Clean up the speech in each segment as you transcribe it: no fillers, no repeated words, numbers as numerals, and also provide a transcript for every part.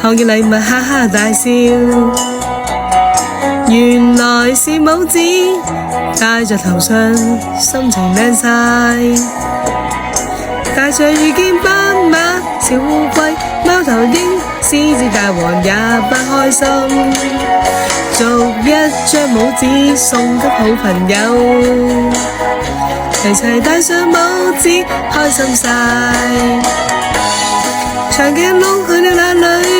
看見禮物哈哈大笑，原來是帽子戴在頭上，心情靚晒。大象遇見斑馬、小烏龜、貓頭鷹、獅子大王也不開心，逐一將帽子送給好朋友，齊齊戴上帽子開心晒。長頸鹿去了哪裏？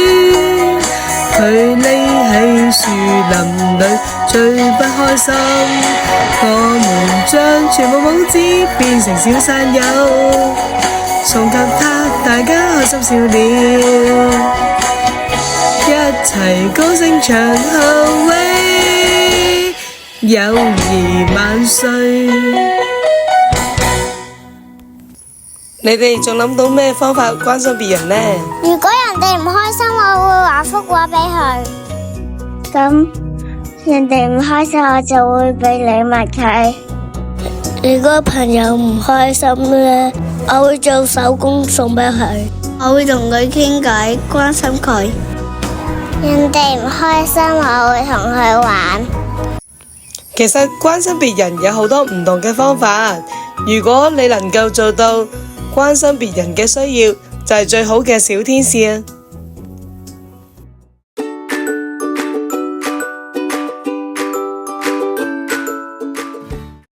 佢匿喺樹林裏最不開心。我們將全部帽子變成小山丘，送給他，大家開心笑了，一齊高聲唱後喂，友誼萬歲。你哋仲諗到咩方法關心別人呢？如果人哋唔開心，我會畫幅畫俾佢。咁人哋唔開心，我就會俾禮物佢。如果朋友唔開心咧，我會做手工送俾佢。我會同佢傾偈，關心佢。人哋唔開心，我會同佢玩。其實關心別人有好多唔同嘅方法，如果你能夠做到關心別人嘅需要，就係最好嘅小天使啊！